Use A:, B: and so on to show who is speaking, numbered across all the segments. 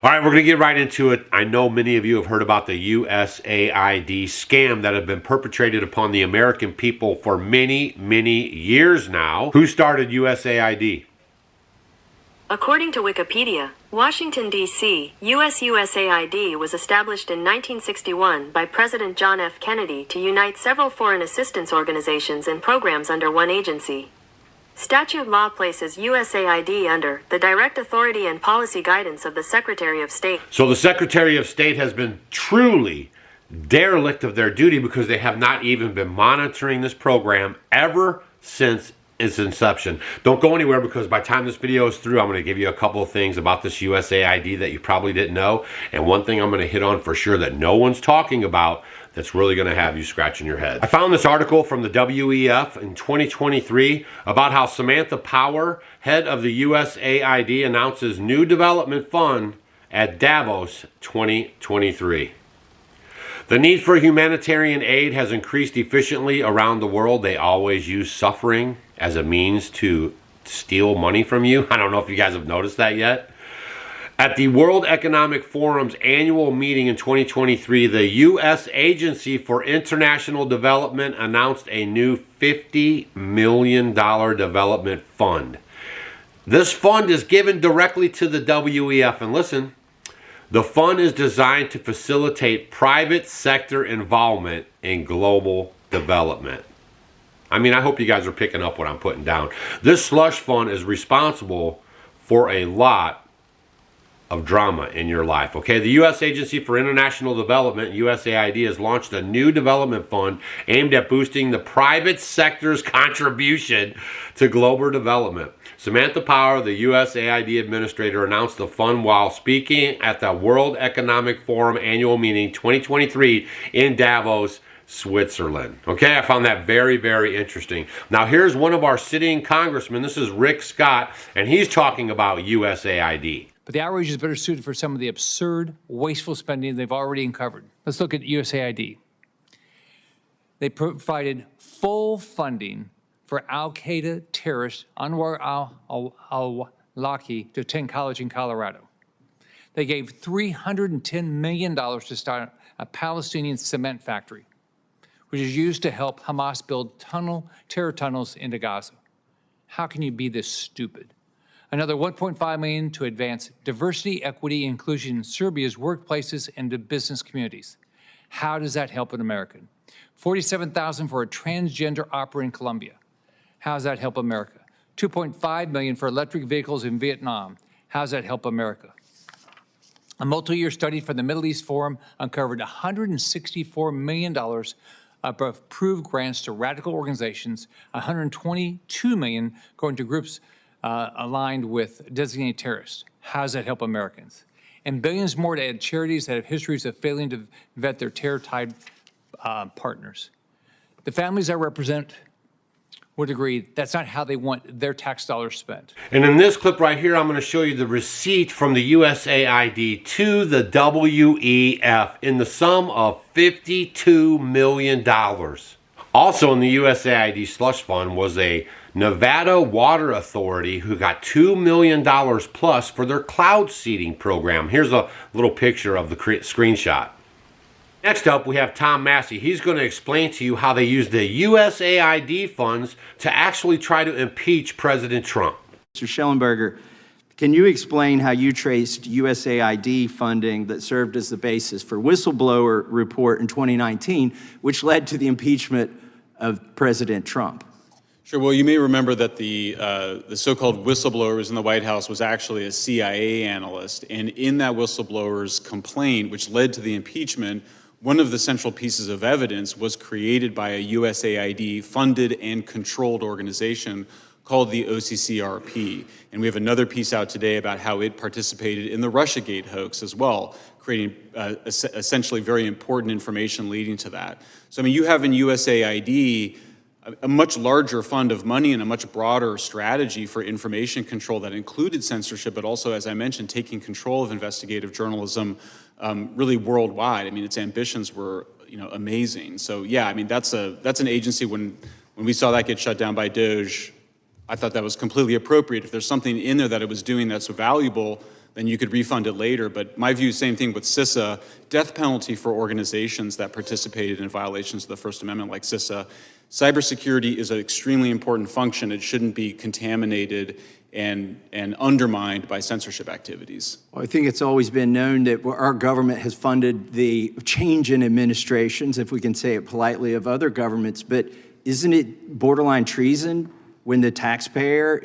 A: All right, we're going to get right into it. I know many of you have heard about the USAID scam that have been perpetrated upon the American people for many, many years now. Who started USAID?
B: According to Wikipedia, Washington, D.C., USAID was established in 1961 by President John F. Kennedy to unite several foreign assistance organizations and programs under one agency. Statute law places USAID under the direct authority and policy guidance of the Secretary of State.
A: So the Secretary of State has been truly derelict of their duty because they have not even been monitoring this program ever since its inception. Don't go anywhere, because by the time this video is through, I'm going to give you a couple of things about this USAID that you probably didn't know. And one thing I'm going to hit on for sure that no one's talking about that's really going to have you scratching your head. I found this article from the WEF in 2023 about how Samantha Power, head of the USAID, announces new development fund at Davos 2023. The need for humanitarian aid has increased efficiently around the world. They always use suffering as a means to steal money from you. I don't know if you guys have noticed that yet. At the World Economic Forum's annual meeting in 2023, the U.S. Agency for International Development announced a new $50 million development fund. This fund is given directly to the WEF, and listen, the fund is designed to facilitate private sector involvement in global development. I mean, I hope you guys are picking up what I'm putting down. This slush fund is responsible for a lot of drama in your life, okay? The U.S. Agency for International Development, USAID, has launched a new development fund aimed at boosting the private sector's contribution to global development. Samantha Power, the USAID administrator, announced the fund while speaking at the World Economic Forum annual meeting 2023 in Davos, Switzerland. Okay, I found that very, very interesting. Now, here's one of our sitting congressmen. This is Rick Scott, and he's talking about USAID.
C: But the outrage is better suited for some of the absurd, wasteful spending they've already uncovered. Let's look at USAID. They provided full funding for al-Qaeda terrorist Anwar al-Awlaki to attend college in Colorado. They gave $310 million to start a Palestinian cement factory, which is used to help Hamas build terror tunnels into Gaza. How can you be this stupid? Another $1.5 million to advance diversity, equity, and inclusion in Serbia's workplaces and to business communities. How does that help an American? $47,000 for a transgender opera in Colombia. How does that help America? $2.5 million for electric vehicles in Vietnam. How does that help America? A multi-year study from the Middle East Forum uncovered $164 million of approved grants to radical organizations, $122 million going to groups aligned with designated terrorists. How does that help Americans? And billions more to add charities that have histories of failing to vet their terror-tied partners. The families I represent would agree that's not how they want their tax dollars spent.
A: And in this clip right here, I'm going to show you the receipt from the USAID to the WEF in the sum of $52 million. Also in the USAID slush fund was a Nevada Water Authority who got $2 million plus for their cloud seeding program. Here's a little picture of the screenshot. Next up, we have Tom Massey. He's going to explain to you how they use the USAID funds to actually try to impeach President Trump.
D: Mr. Schellenberger, can you explain how you traced USAID funding that served as the basis for whistleblower report in 2019, which led to the impeachment of President Trump?
E: Sure. Well, you may remember that the so-called whistleblowers in the White House was actually a CIA analyst. And in that whistleblower's complaint, which led to the impeachment, one of the central pieces of evidence was created by a USAID funded and controlled organization called the OCCRP. And we have another piece out today about how it participated in the Russiagate hoax as well, creating essentially very important information leading to that. So, I mean, you have in USAID a much larger fund of money and a much broader strategy for information control that included censorship, but also, as I mentioned, taking control of investigative journalism really worldwide. I mean, its ambitions were, amazing. So yeah, I mean, that's an agency. When we saw that get shut down by DOJ, I thought that was completely appropriate. If there's something in there that it was doing that's valuable, then you could refund it later. But my view, same thing with CISA, death penalty for organizations that participated in violations of the First Amendment like CISA. Cybersecurity is an extremely important function. It shouldn't be contaminated and undermined by censorship activities.
D: Well, I think it's always been known that our government has funded the change in administrations, if we can say it politely, of other governments. But isn't it borderline treason when the taxpayer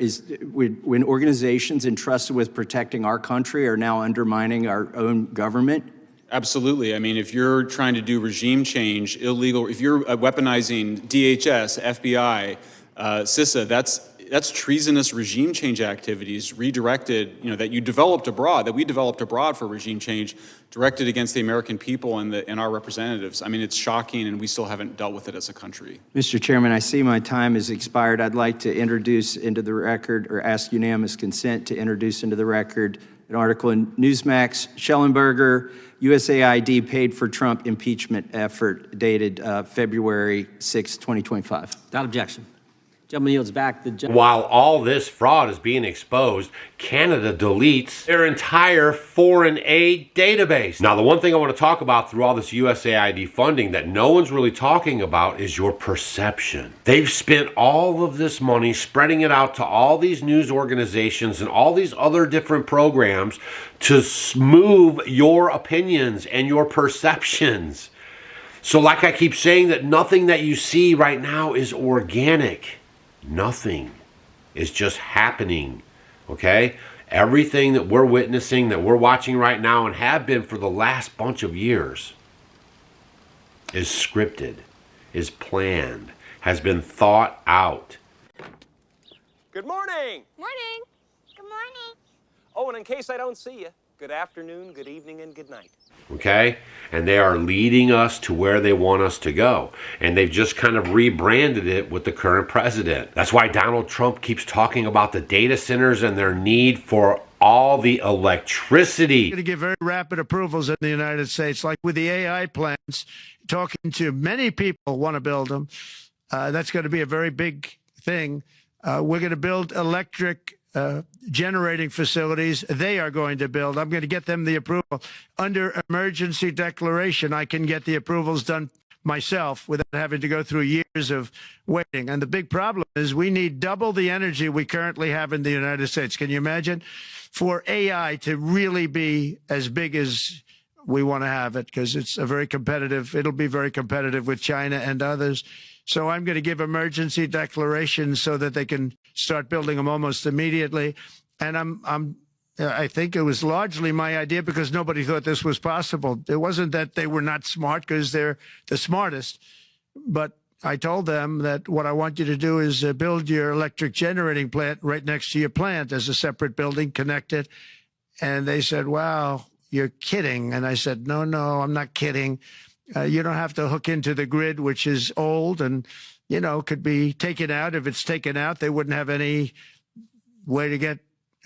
D: when organizations entrusted with protecting our country are now undermining our own government?
E: Absolutely. I mean, if you're trying to do regime change, illegal, if you're weaponizing DHS, FBI, CISA, that's treasonous regime change activities redirected, that you developed abroad, that we developed abroad for regime change, directed against the American people and our representatives. I mean, it's shocking, and we still haven't dealt with it as a country.
D: Mr. Chairman, I see my time has expired. I'd like to introduce into the record, or ask unanimous consent to introduce into the record, an article in Newsmax, Schellenberger, USAID paid for Trump impeachment effort, dated February 6, 2025.
F: Without objection. Gentleman yields back.
A: While all this fraud is being exposed, Canada deletes their entire foreign aid database. Now, the one thing I want to talk about through all this USAID funding that no one's really talking about is your perception. They've spent all of this money spreading it out to all these news organizations and all these other different programs to move your opinions and your perceptions. So like I keep saying, that nothing that you see right now is organic. Nothing is just happening, okay? Everything that we're witnessing, that we're watching right now and have been for the last bunch of years is scripted, is planned, has been thought out.
G: Good morning.
H: Morning. Good morning.
G: Oh, and in case I don't see you, good afternoon, good evening, and good night.
A: Okay? And they are leading us to where they want us to go. And they've just kind of rebranded it with the current president. That's why Donald Trump keeps talking about the data centers and their need for all the electricity.
I: Going to give very rapid approvals in the United States, like with the AI plants, talking to many people want to build them. That's going to be a very big thing. We're going to build electric generating facilities. They are going to build. I'm going to get them the approval. Under emergency declaration, I can get the approvals done myself without having to go through years of waiting. And the big problem is we need double the energy we currently have in the United States. Can you imagine? For AI to really be as big as we want to have it, because it's it'll be very competitive with China and others. So I'm going to give emergency declarations so that they can start building them almost immediately. And I think it was largely my idea because nobody thought this was possible. It wasn't that they were not smart, because they're the smartest. But I told them that what I want you to do is build your electric generating plant right next to your plant as a separate building, connected. And they said, wow, you're kidding. And I said, no, I'm not kidding. You don't have to hook into the grid, which is old and, could be taken out. If it's taken out, they wouldn't have any way to get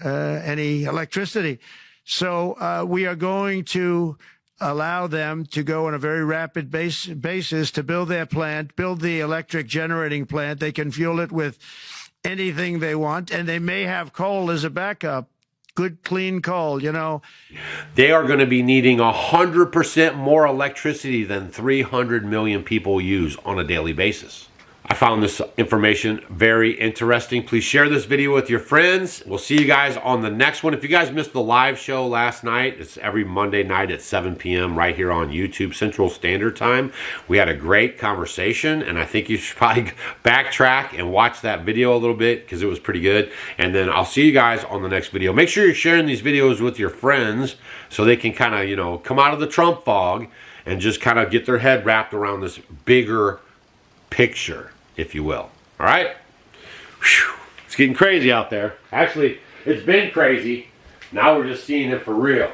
I: any electricity. So we are going to allow them to go on a very rapid basis to build their plant, build the electric generating plant. They can fuel it with anything they want, and they may have coal as a backup. Good, clean coal,
A: They are going to be needing 100% more electricity than 300 million people use on a daily basis. I found this information very interesting. Please share this video with your friends. We'll see you guys on the next one. If you guys missed the live show last night, it's every Monday night at 7 p.m. right here on YouTube Central Standard Time. We had a great conversation, and I think you should probably backtrack and watch that video a little bit because it was pretty good. And then I'll see you guys on the next video. Make sure you're sharing these videos with your friends so they can kind of, come out of the Trump fog and just kind of get their head wrapped around this bigger picture, if you will. All right? Whew. It's getting crazy out there. Actually, it's been crazy. Now we're just seeing it for real.